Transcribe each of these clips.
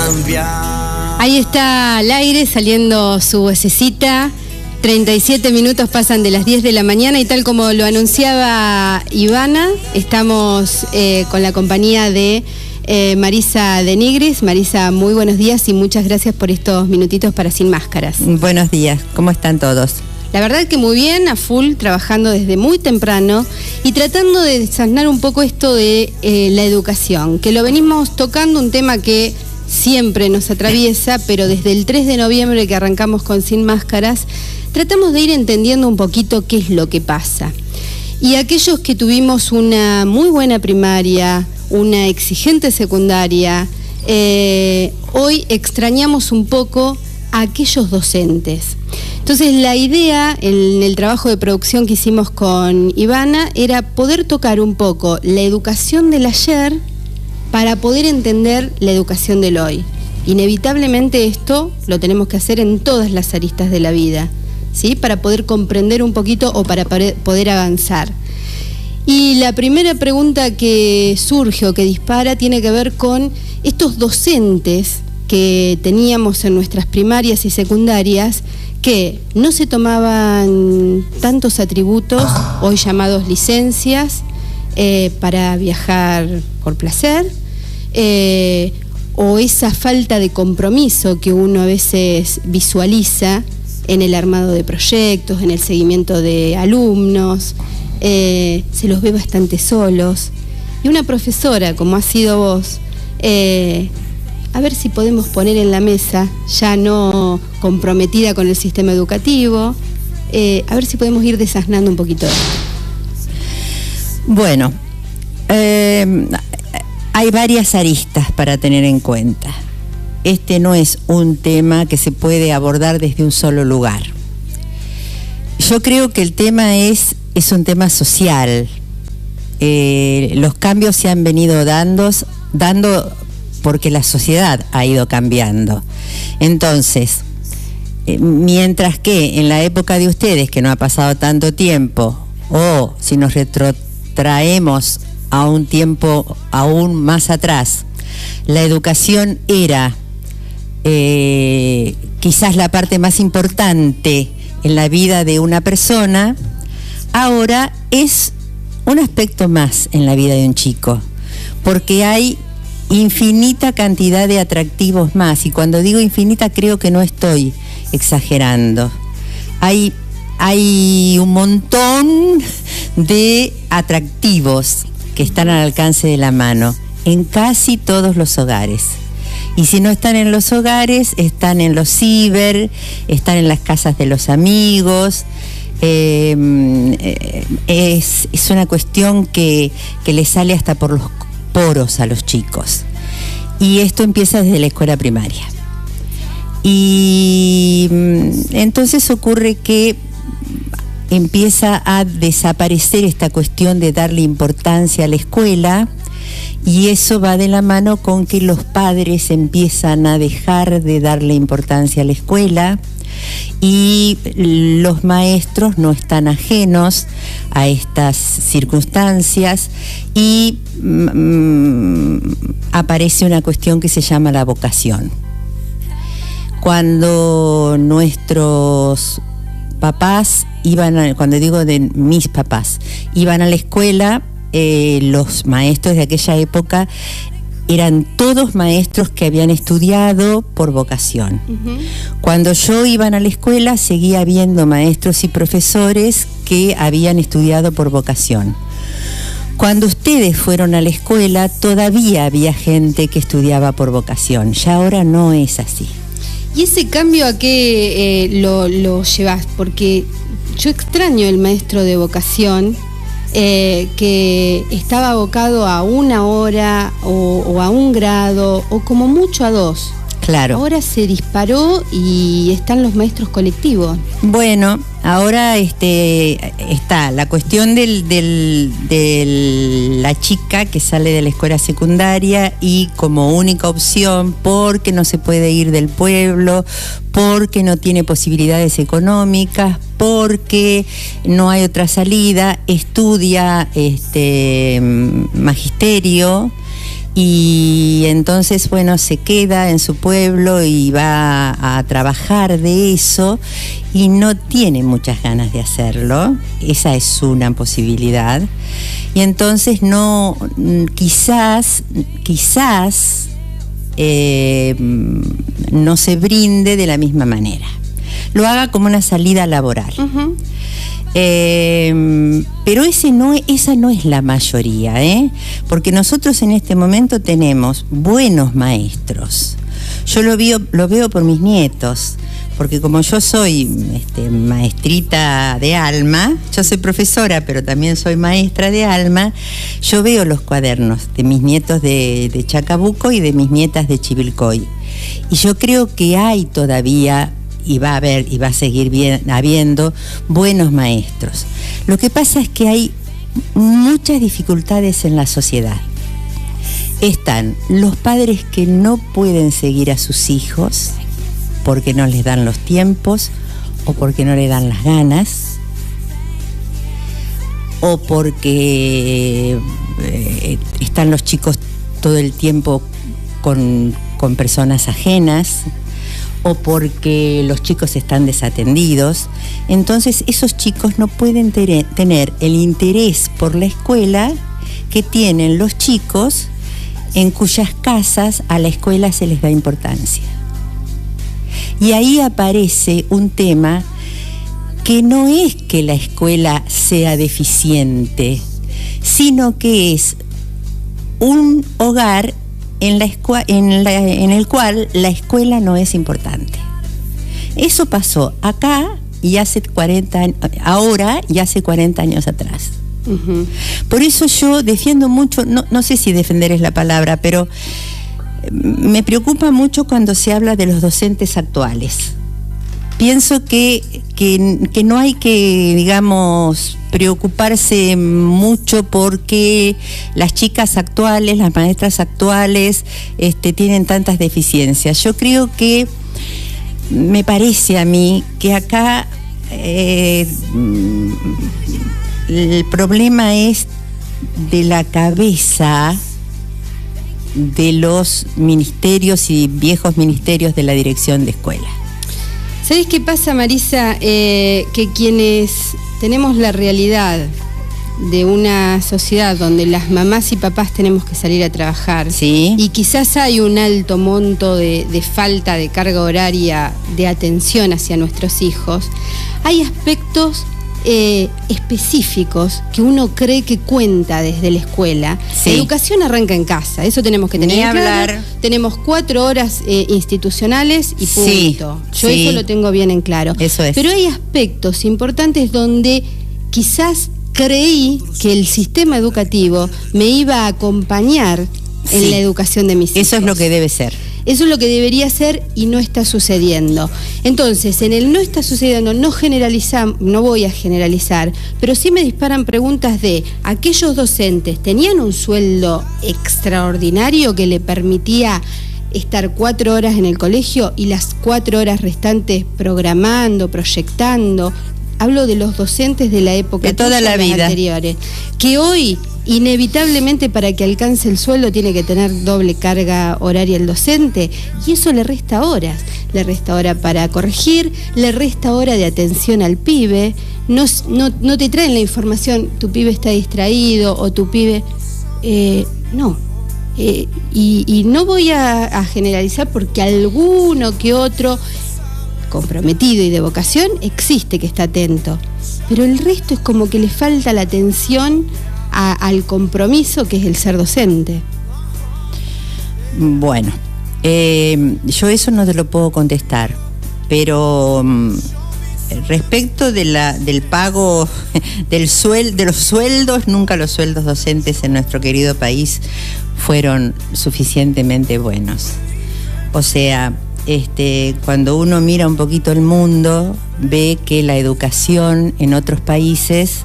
cambiar. Ahí está al aire saliendo su vocecita. 37 minutos pasan de las 10 de la mañana y tal como lo anunciaba Ivana, estamos con la compañía de Marisa de Nigris. Marisa, muy buenos días y muchas gracias por estos minutitos para Sin Máscaras. Buenos días, ¿cómo están todos? La verdad que muy bien, a full, trabajando desde muy temprano y tratando de desasnar un poco esto de la educación, que lo venimos tocando, un tema que siempre nos atraviesa, pero desde el 3 de noviembre que arrancamos con Sin Máscaras, tratamos de ir entendiendo un poquito qué es lo que pasa. Y aquellos que tuvimos una muy buena primaria, una exigente secundaria, hoy extrañamos un poco a aquellos docentes. Entonces la idea en el trabajo de producción que hicimos con Ivana era poder tocar un poco la educación del ayer para poder entender la educación del hoy. Inevitablemente esto lo tenemos que hacer en todas las aristas de la vida, ¿sí? Para poder comprender un poquito o para poder avanzar. Y la primera pregunta que surge o que dispara tiene que ver con estos docentes que teníamos en nuestras primarias y secundarias que no se tomaban tantos atributos, hoy llamados licencias, para viajar por placer, o esa falta de compromiso que uno a veces visualiza en el armado de proyectos, en el seguimiento de alumnos, se los ve bastante solos. Y una profesora, como ha sido vos, a ver si podemos poner en la mesa, ya no comprometida con el sistema educativo, a ver si podemos ir desasnando un poquito esto. Bueno, hay varias aristas para tener en cuenta. Este no es un tema que se puede abordar desde un solo lugar. Yo creo que el tema es un tema social. Los cambios se han venido dando porque la sociedad ha ido cambiando. Entonces, mientras que en la época de ustedes, que no ha pasado tanto tiempo, o si nos retrotraemos a un tiempo aún más atrás, la educación era quizás la parte más importante en la vida de una persona, ahora es un aspecto más en la vida de un chico, porque hay infinita cantidad de atractivos más, y cuando digo infinita creo que no estoy exagerando. Hay un montón de atractivos que están al alcance de la mano en casi todos los hogares. Y si no están en los hogares, están en los ciber, están en las casas de los amigos. Es una cuestión que les sale hasta por los poros a los chicos. Y esto empieza desde la escuela primaria. Y entonces ocurre que empieza a desaparecer esta cuestión de darle importancia a la escuela, y eso va de la mano con que los padres empiezan a dejar de darle importancia a la escuela, y los maestros no están ajenos a estas circunstancias, y aparece una cuestión que se llama la vocación. Cuando nuestros papás cuando digo de mis papás, iban a la escuela, los maestros de aquella época eran todos maestros que habían estudiado por vocación. Uh-huh. Cuando yo iba a la escuela, seguía habiendo maestros y profesores que habían estudiado por vocación. Cuando ustedes fueron a la escuela, todavía había gente que estudiaba por vocación. Ya ahora no es así. ¿Y ese cambio a qué lo llevas? Porque yo extraño el maestro de vocación, que estaba abocado a una hora o a un grado o como mucho a 2. Claro. Ahora se disparó y están los maestros colectivos. Bueno, ahora está la cuestión de la chica que sale de la escuela secundaria y como única opción, porque no se puede ir del pueblo, porque no tiene posibilidades económicas, porque no hay otra salida, estudia magisterio. Y entonces, bueno, se queda en su pueblo y va a trabajar de eso y no tiene muchas ganas de hacerlo. Esa es una posibilidad. Y entonces quizás no se brinde de la misma manera. Lo haga como una salida laboral. Uh-huh. Pero esa no es la mayoría, porque nosotros en este momento tenemos buenos maestros. Yo lo veo por mis nietos, porque como yo soy maestrita de alma, yo soy profesora, pero también soy maestra de alma, yo veo los cuadernos de mis nietos de Chacabuco y de mis nietas de Chivilcoy. Y yo creo que hay todavía, y va a seguir habiendo buenos maestros. Lo que pasa es que hay muchas dificultades en la sociedad. Están los padres que no pueden seguir a sus hijos porque no les dan los tiempos, o porque no le dan las ganas, o porque están los chicos todo el tiempo con personas ajenas, o porque los chicos están desatendidos. Entonces esos chicos no pueden tener el interés por la escuela que tienen los chicos en cuyas casas a la escuela se les da importancia. Y ahí aparece un tema que no es que la escuela sea deficiente, sino que es un hogar en el cual la escuela no es importante. Eso pasó acá y hace 40 años, ahora y hace 40 años atrás. Uh-huh. Por eso yo defiendo mucho, no sé si defender es la palabra, pero me preocupa mucho cuando se habla de los docentes actuales. Pienso que no hay que, digamos, preocuparse mucho porque las chicas actuales, las maestras actuales, tienen tantas deficiencias. Yo creo que, me parece a mí, que acá el problema es de la cabeza de los ministerios y viejos ministerios de la dirección de escuela. ¿Sabés qué pasa, Marisa? Que quienes tenemos la realidad de una sociedad donde las mamás y papás tenemos que salir a trabajar, ¿sí? Y quizás hay un alto monto de falta de carga horaria de atención hacia nuestros hijos, hay aspectos específicos que uno cree que cuenta desde la escuela. Sí. La educación arranca en casa, eso tenemos que tener claro. Tenemos 4 horas institucionales y punto. Sí, yo eso lo tengo bien en claro. Eso es. Pero hay aspectos importantes donde quizás creí que el sistema educativo me iba a acompañar en la educación de mis hijos. Eso es lo que debe ser. Eso es lo que debería ser y no está sucediendo. Entonces, en el no está sucediendo, no voy a generalizar, pero sí me disparan preguntas de aquellos docentes, ¿tenían un sueldo extraordinario que le permitía estar 4 horas en el colegio y las 4 horas restantes programando, proyectando? Hablo de los docentes de la época de toda la vida anteriores, que hoy inevitablemente para que alcance el sueldo tiene que tener doble carga horaria el docente, y eso le resta horas para corregir, le resta hora de atención al pibe, no te traen la información, tu pibe está distraído o tu pibe, no. Y no voy a generalizar porque alguno que otro comprometido y de vocación existe que está atento, pero el resto es como que le falta la atención al compromiso que es el ser docente. Bueno, yo eso no te lo puedo contestar, pero respecto del pago de los sueldos, nunca los sueldos docentes en nuestro querido país fueron suficientemente buenos. O sea, cuando uno mira un poquito el mundo, ve que la educación en otros países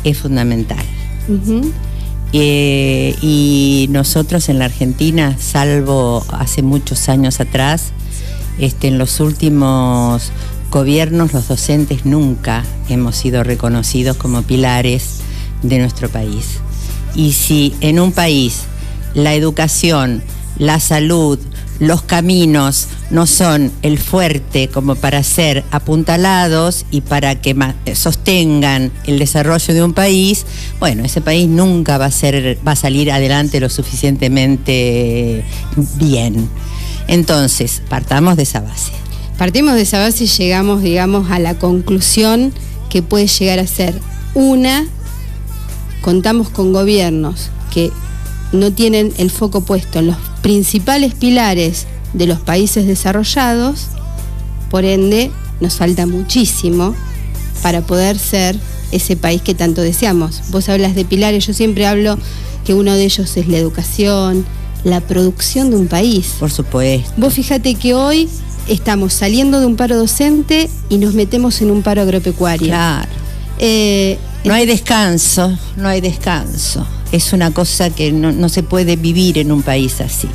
es fundamental. Uh-huh. Y nosotros en la Argentina, salvo hace muchos años atrás, en los últimos gobiernos, los docentes nunca hemos sido reconocidos como pilares de nuestro país. Y si en un país la educación, la salud, los caminos no son el fuerte como para ser apuntalados y para que sostengan el desarrollo de un país, bueno, ese país nunca va a salir adelante lo suficientemente bien. Entonces, partamos de esa base. Partimos de esa base y llegamos, digamos, a la conclusión que puede llegar a ser contamos con gobiernos que no tienen el foco puesto en los principales pilares de los países desarrollados, por ende nos falta muchísimo para poder ser ese país que tanto deseamos. Vos hablas de pilares, yo siempre hablo que uno de ellos es la educación, la producción de un país. Por supuesto. Vos fíjate que hoy estamos saliendo de un paro docente y nos metemos en un paro agropecuario. Claro. No hay descanso, no hay descanso. Es una cosa que no se puede vivir en un país así.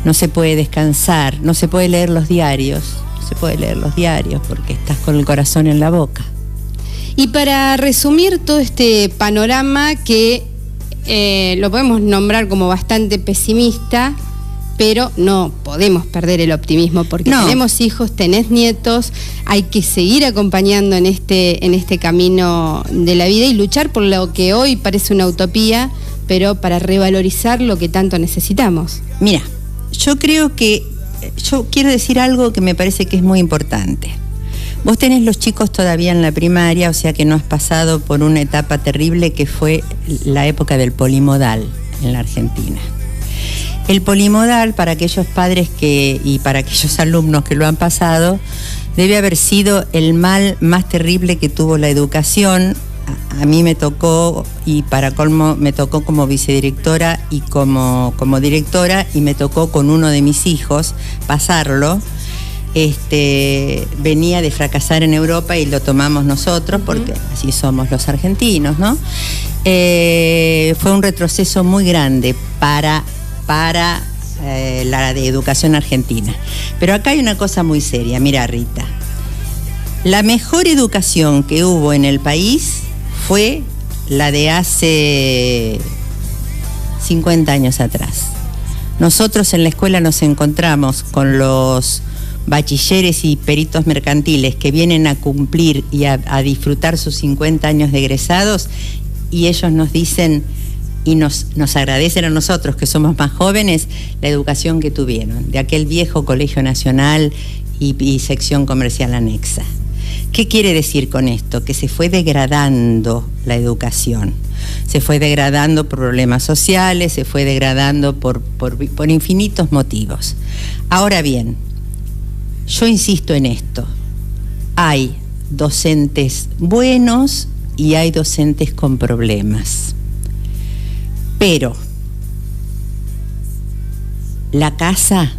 No se puede descansar, no se puede leer los diarios. No se puede leer los diarios porque estás con el corazón en la boca. Y para resumir todo este panorama que lo podemos nombrar como bastante pesimista, pero no podemos perder el optimismo porque tenemos hijos, tenés nietos, hay que seguir acompañando en este camino de la vida y luchar por lo que hoy parece una utopía, pero para revalorizar lo que tanto necesitamos. Mira, yo quiero decir algo que me parece que es muy importante. Vos tenés los chicos todavía en la primaria, o sea que no has pasado por una etapa terrible que fue la época del polimodal en la Argentina. El polimodal, para aquellos padres y para aquellos alumnos que lo han pasado, debe haber sido el mal más terrible que tuvo la educación. A mí me tocó, y para colmo me tocó como vicedirectora y como directora, y me tocó con uno de mis hijos pasarlo. Venía de fracasar en Europa y lo tomamos nosotros porque así somos los argentinos, ¿no? Fue un retroceso muy grande para la de educación argentina. Pero acá hay una cosa muy seria. Mira, Rita, la mejor educación que hubo en el país fue la de hace 50 años atrás. Nosotros en la escuela nos encontramos con los bachilleres y peritos mercantiles que vienen a cumplir y a disfrutar sus 50 años de egresados, y ellos nos dicen y nos agradecen a nosotros, que somos más jóvenes, la educación que tuvieron, de aquel viejo Colegio Nacional y sección comercial anexa. ¿Qué quiere decir con esto? Que se fue degradando la educación. Se fue degradando por problemas sociales, se fue degradando por infinitos motivos. Ahora bien, yo insisto en esto. Hay docentes buenos y hay docentes con problemas. Pero la casa,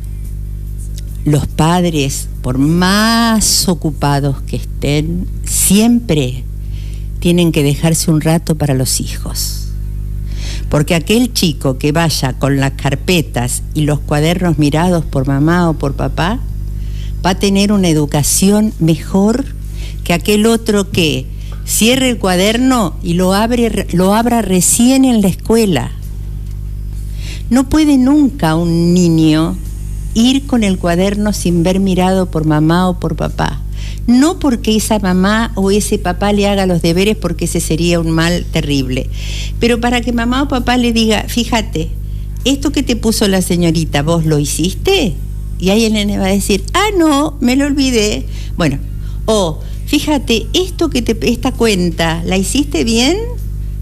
los padres, por más ocupados que estén, siempre tienen que dejarse un rato para los hijos. Porque aquel chico que vaya con las carpetas y los cuadernos mirados por mamá o por papá, va a tener una educación mejor que aquel otro que cierre el cuaderno y lo abra recién en la escuela. No puede nunca un niño ir con el cuaderno sin ver mirado por mamá o por papá. No porque esa mamá o ese papá le haga los deberes, porque ese sería un mal terrible, pero para que mamá o papá le diga: fíjate, esto que te puso la señorita, ¿vos lo hiciste? Y ahí el nene va a decir: ah, no, me lo olvidé. Bueno, fíjate, esta cuenta, ¿la hiciste bien?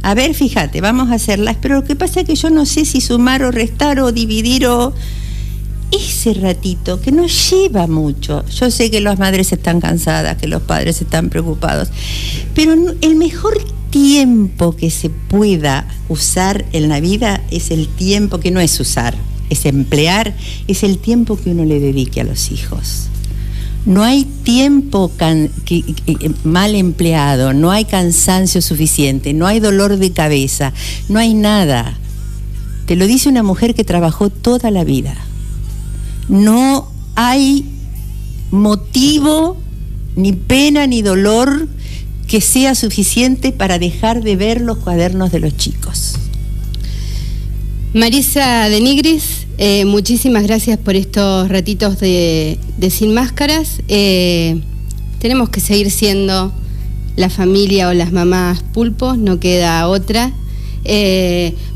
A ver, fíjate, vamos a hacerla. Pero lo que pasa es que yo no sé si sumar o restar o dividir o... Ese ratito que no lleva mucho. Yo sé que las madres están cansadas, que los padres están preocupados, pero el mejor tiempo que se pueda usar en la vida es el tiempo que no es usar, es emplear, es el tiempo que uno le dedique a los hijos. No hay tiempo mal empleado, no hay cansancio suficiente, no hay dolor de cabeza, no hay nada. Te lo dice una mujer que trabajó toda la vida. No hay motivo, ni pena, ni dolor que sea suficiente para dejar de ver los cuadernos de los chicos. Marisa de Nigris, muchísimas gracias por estos ratitos de Sin Máscaras. Tenemos que seguir siendo la familia o las mamás pulpos, no queda otra.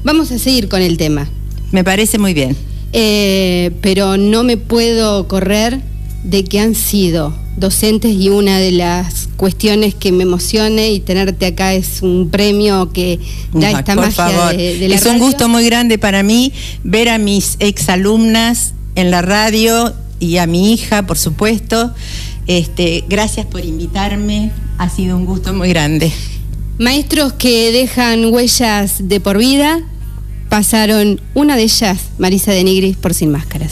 Vamos a seguir con el tema. Me parece muy bien. Pero no me puedo correr de que han sido docentes, y una de las cuestiones que me emocione y tenerte acá es un premio que da esta magia de la es radio. Un gusto muy grande para mí ver a mis exalumnas en la radio y a mi hija, por supuesto. Gracias por invitarme, ha sido un gusto muy grande. Maestros que dejan huellas de por vida, pasaron una de ellas, Marisa de Nigris, por Sin Máscaras.